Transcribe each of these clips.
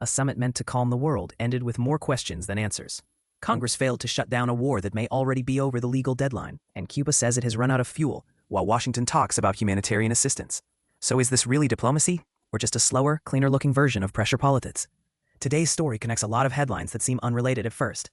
A summit meant to calm the world ended with more questions than answers. Congress failed to shut down a war that may already be over the legal deadline, and Cuba says it has run out of fuel, while Washington talks about humanitarian assistance. So is this really diplomacy, or just a slower, cleaner-looking version of pressure politics? Today's story connects a lot of headlines that seem unrelated at first.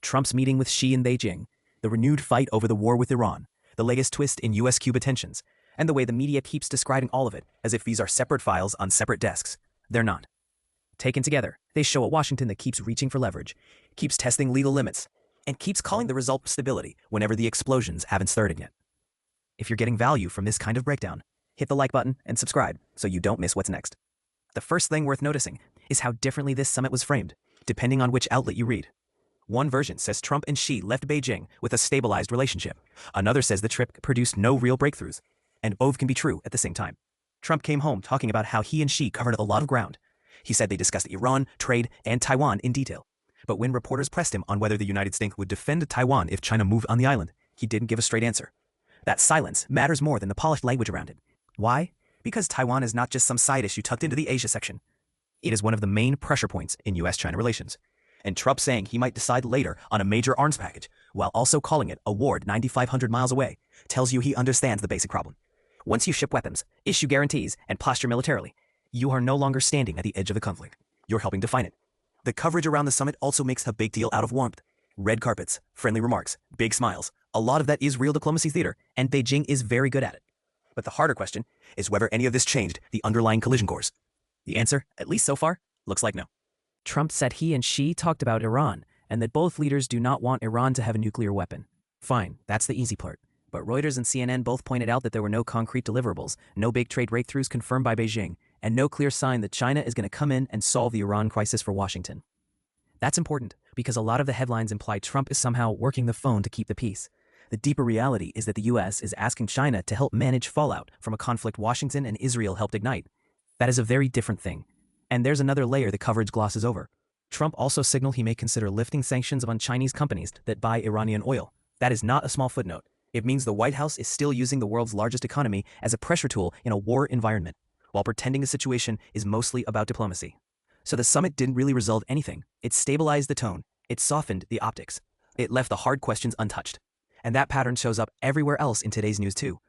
Trump's meeting with Xi in Beijing, the renewed fight over the war with Iran, the latest twist in US-Cuba tensions, and the way the media keeps describing all of it as if these are separate files on separate desks. They're not. Taken together, they show a Washington that keeps reaching for leverage, keeps testing legal limits, and keeps calling the result stability whenever the explosions haven't started yet. If you're getting value from this kind of breakdown, hit the like button and subscribe so you don't miss what's next. The first thing worth noticing is how differently this summit was framed, depending on which outlet you read. One version says Trump and Xi left Beijing with a stabilized relationship. Another says the trip produced no real breakthroughs, and both can be true at the same time. Trump came home talking about how he and Xi covered a lot of ground. He said they discussed Iran, trade, and Taiwan in detail. But when reporters pressed him on whether the United States would defend Taiwan if China moved on the island, he didn't give a straight answer. That silence matters more than the polished language around it. Why? Because Taiwan is not just some side issue tucked into the Asia section. It is one of the main pressure points in US-China relations. And Trump saying he might decide later on a major arms package, while also calling it a war 9,500 miles away, tells you he understands the basic problem. Once you ship weapons, issue guarantees, and posture militarily, you are no longer standing at the edge of the conflict. You're helping define it. The coverage around the summit also makes a big deal out of warmth. Red carpets, friendly remarks, big smiles. A lot of that is real diplomacy theater, and Beijing is very good at it. But the harder question is whether any of this changed the underlying collision course. The answer, at least so far, looks like no. Trump said he and Xi talked about Iran, and that both leaders do not want Iran to have a nuclear weapon. Fine, that's the easy part. But Reuters and CNN both pointed out that there were no concrete deliverables, no big trade breakthroughs confirmed by Beijing, and no clear sign that China is going to come in and solve the Iran crisis for Washington. That's important, because a lot of the headlines imply Trump is somehow working the phone to keep the peace. The deeper reality is that the US is asking China to help manage fallout from a conflict Washington and Israel helped ignite. That is a very different thing. And there's another layer the coverage glosses over. Trump also signaled he may consider lifting sanctions on Chinese companies that buy Iranian oil. That is not a small footnote. It means the White House is still using the world's largest economy as a pressure tool in a war environment, while pretending the situation is mostly about diplomacy. So the summit didn't really resolve anything. It stabilized the tone. It softened the optics. It left the hard questions untouched. And that pattern shows up everywhere else in today's news too.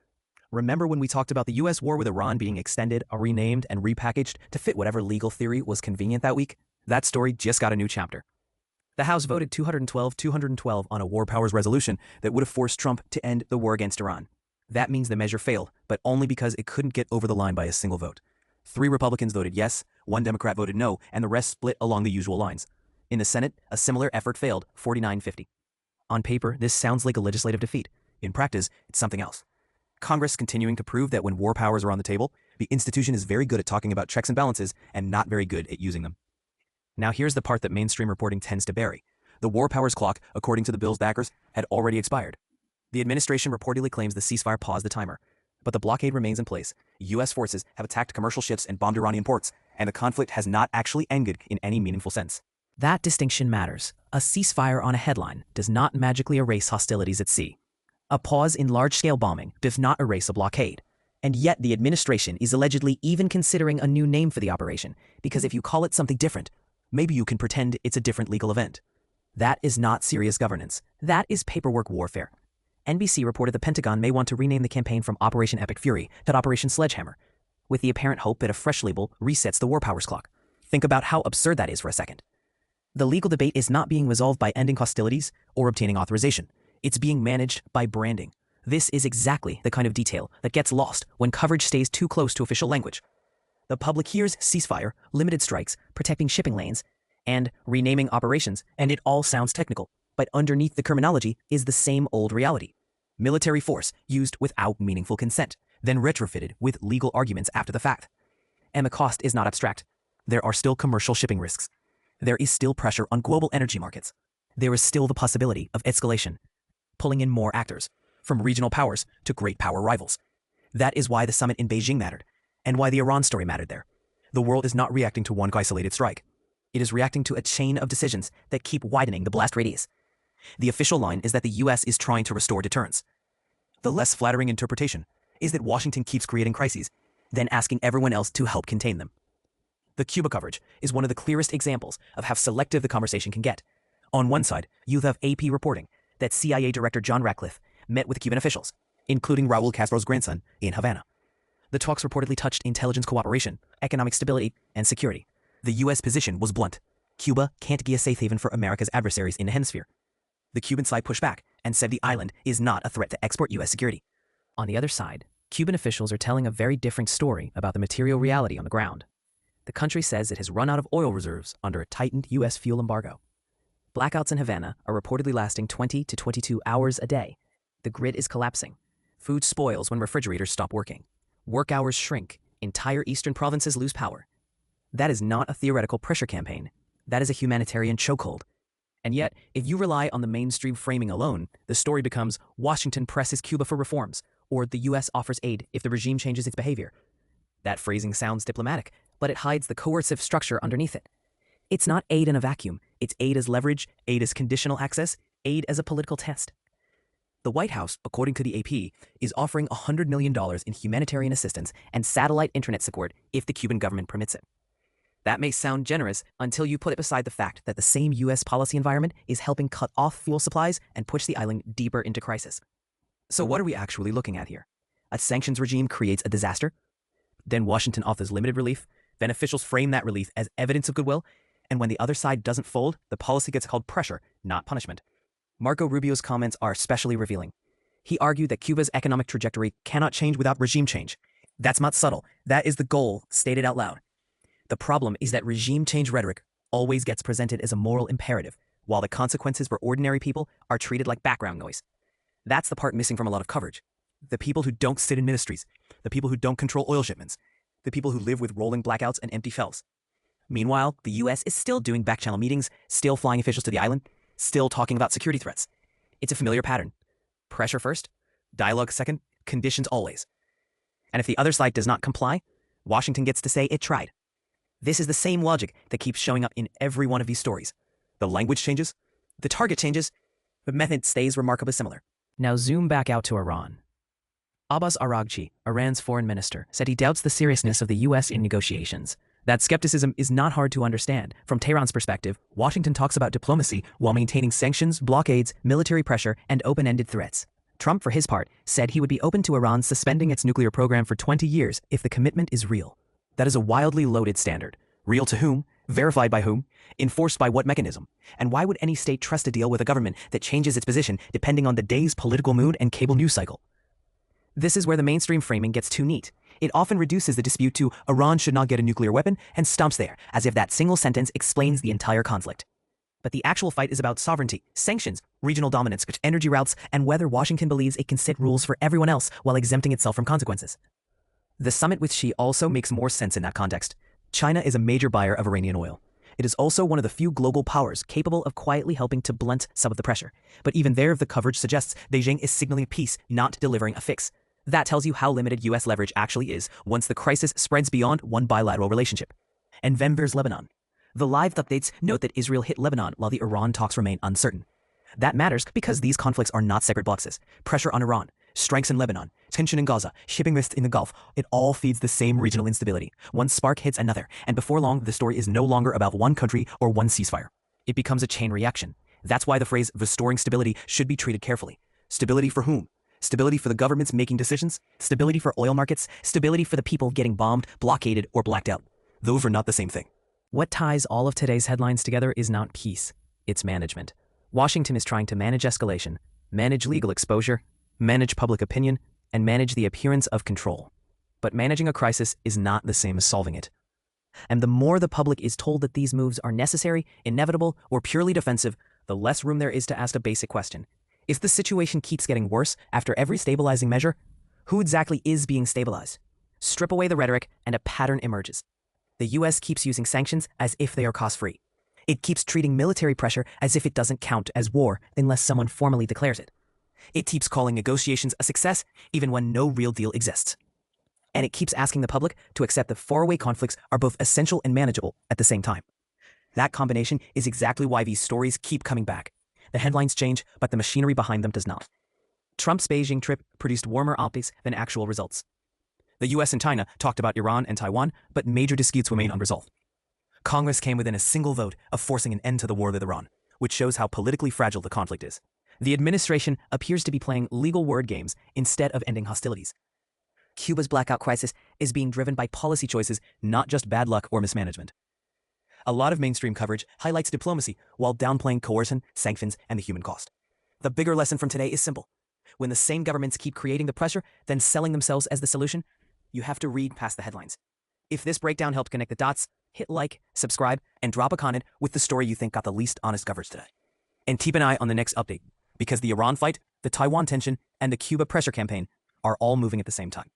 Remember when we talked about the US war with Iran being extended, renamed, and repackaged to fit whatever legal theory was convenient that week? That story just got a new chapter. The House voted 212 on a war powers resolution that would have forced Trump to end the war against Iran. That means the measure failed, but only because it couldn't get over the line by a single vote. 3 Republicans voted yes, 1 Democrat voted no, and the rest split along the usual lines. In the Senate, a similar effort failed, 49-50. On paper, this sounds like a legislative defeat. In practice, it's something else. Congress continuing to prove that when war powers are on the table, the institution is very good at talking about checks and balances and not very good at using them. Now here's the part that mainstream reporting tends to bury. The war powers clock, according to the bill's backers, had already expired. The administration reportedly claims the ceasefire paused the timer, but the blockade remains in place. US forces have attacked commercial ships and bombed Iranian ports, and the conflict has not actually ended in any meaningful sense. That distinction matters. A ceasefire on a headline does not magically erase hostilities at sea. A pause in large-scale bombing does not erase a blockade. And yet the administration is allegedly even considering a new name for the operation, because if you call it something different, maybe you can pretend it's a different legal event. That is not serious governance. That is paperwork warfare. NBC reported the Pentagon may want to rename the campaign from Operation Epic Fury to Operation Sledgehammer, with the apparent hope that a fresh label resets the war powers clock. Think about how absurd that is for a second. The legal debate is not being resolved by ending hostilities or obtaining authorization. It's being managed by branding. This is exactly the kind of detail that gets lost when coverage stays too close to official language. The public hears ceasefire, limited strikes, protecting shipping lanes, and renaming operations, and it all sounds technical. But underneath the terminology is the same old reality. Military force used without meaningful consent, then retrofitted with legal arguments after the fact. And the cost is not abstract. There are still commercial shipping risks. There is still pressure on global energy markets. There is still the possibility of escalation, pulling in more actors, from regional powers to great power rivals. That is why the summit in Beijing mattered, and why the Iran story mattered there. The world is not reacting to one isolated strike. It is reacting to a chain of decisions that keep widening the blast radius. The official line is that the US is trying to restore deterrence. The less flattering interpretation is that Washington keeps creating crises, then asking everyone else to help contain them. The Cuba coverage is one of the clearest examples of how selective the conversation can get. On one side, you have AP reporting that CIA Director John Ratcliffe met with Cuban officials, including Raul Castro's grandson, in Havana. The talks reportedly touched intelligence cooperation, economic stability, and security. The U.S. position was blunt. Cuba can't be a safe haven for America's adversaries in the hemisphere. The Cuban side pushed back and said the island is not a threat to export U.S. security. On the other side, Cuban officials are telling a very different story about the material reality on the ground. The country says it has run out of oil reserves under a tightened U.S. fuel embargo. Blackouts in Havana are reportedly lasting 20 to 22 hours a day. The grid is collapsing. Food spoils when refrigerators stop working. Work hours shrink. Entire eastern provinces lose power. That is not a theoretical pressure campaign. That is a humanitarian chokehold. And yet, if you rely on the mainstream framing alone, the story becomes Washington presses Cuba for reforms, or the U.S. offers aid if the regime changes its behavior. That phrasing sounds diplomatic, but it hides the coercive structure underneath it. It's not aid in a vacuum. It's aid as leverage, aid as conditional access, aid as a political test. The White House, according to the AP, is offering $100 million in humanitarian assistance and satellite internet support if the Cuban government permits it. That may sound generous until you put it beside the fact that the same U.S. policy environment is helping cut off fuel supplies and push the island deeper into crisis. So what are we actually looking at here? A sanctions regime creates a disaster? Then Washington offers limited relief. Then officials frame that relief as evidence of goodwill. And when the other side doesn't fold, the policy gets called pressure, not punishment. Marco Rubio's comments are especially revealing. He argued that Cuba's economic trajectory cannot change without regime change. That's not subtle. That is the goal, stated out loud. The problem is that regime change rhetoric always gets presented as a moral imperative, while the consequences for ordinary people are treated like background noise. That's the part missing from a lot of coverage. The people who don't sit in ministries, the people who don't control oil shipments, the people who live with rolling blackouts and empty shelves. Meanwhile, the U.S. is still doing back-channel meetings, still flying officials to the island, still talking about security threats. It's a familiar pattern. Pressure first, dialogue second, conditions always. And if the other side does not comply, Washington gets to say it tried. This is the same logic that keeps showing up in every one of these stories. The language changes, the target changes, but method stays remarkably similar. Now zoom back out to Iran. Abbas Araghchi, Iran's foreign minister, said he doubts the seriousness of the U.S. in negotiations. That skepticism is not hard to understand. From Tehran's perspective, Washington talks about diplomacy while maintaining sanctions, blockades, military pressure, and open-ended threats. Trump, for his part, said he would be open to Iran suspending its nuclear program for 20 years if the commitment is real. That is a wildly loaded standard. Real to whom? Verified by whom? Enforced by what mechanism? And why would any state trust a deal with a government that changes its position depending on the day's political mood and cable news cycle? This is where the mainstream framing gets too neat. It often reduces the dispute to Iran should not get a nuclear weapon and stomps there, as if that single sentence explains the entire conflict. But the actual fight is about sovereignty, sanctions, regional dominance, energy routes, and whether Washington believes it can set rules for everyone else while exempting itself from consequences. The summit with Xi also makes more sense in that context. China is a major buyer of Iranian oil. It is also one of the few global powers capable of quietly helping to blunt some of the pressure. But even there, the coverage suggests Beijing is signaling peace, not delivering a fix. That tells you how limited U.S. leverage actually is once the crisis spreads beyond one bilateral relationship. And then there's Lebanon. The live updates note that Israel hit Lebanon while the Iran talks remain uncertain. That matters because these conflicts are not separate boxes. Pressure on Iran, strikes in Lebanon, tension in Gaza, shipping risks in the Gulf, it all feeds the same regional instability. One spark hits another, and before long, the story is no longer about one country or one ceasefire. It becomes a chain reaction. That's why the phrase restoring stability should be treated carefully. Stability for whom? Stability for the governments making decisions? Stability for oil markets? Stability for the people getting bombed, blockaded, or blacked out? Those are not the same thing. What ties all of today's headlines together is not peace, it's management. Washington is trying to manage escalation, manage legal exposure, manage public opinion, and manage the appearance of control. But managing a crisis is not the same as solving it. And the more the public is told that these moves are necessary, inevitable, or purely defensive, the less room there is to ask a basic question. If the situation keeps getting worse after every stabilizing measure, who exactly is being stabilized? Strip away the rhetoric and a pattern emerges. The U.S. keeps using sanctions as if they are cost-free. It keeps treating military pressure as if it doesn't count as war unless someone formally declares it. It keeps calling negotiations a success even when no real deal exists. And it keeps asking the public to accept that faraway conflicts are both essential and manageable at the same time. That combination is exactly why these stories keep coming back. The headlines change, but the machinery behind them does not. Trump's Beijing trip produced warmer optics than actual results. The US and China talked about Iran and Taiwan, but major disputes remain unresolved. Congress came within a single vote of forcing an end to the war with Iran, which shows how politically fragile the conflict is. The administration appears to be playing legal word games instead of ending hostilities. Cuba's blackout crisis is being driven by policy choices, not just bad luck or mismanagement. A lot of mainstream coverage highlights diplomacy while downplaying coercion, sanctions, and the human cost. The bigger lesson from today is simple. When the same governments keep creating the pressure, then selling themselves as the solution, you have to read past the headlines. If this breakdown helped connect the dots, hit like, subscribe, and drop a comment with the story you think got the least honest coverage today. And keep an eye on the next update, because the Iran fight, the Taiwan tension, and the Cuba pressure campaign are all moving at the same time.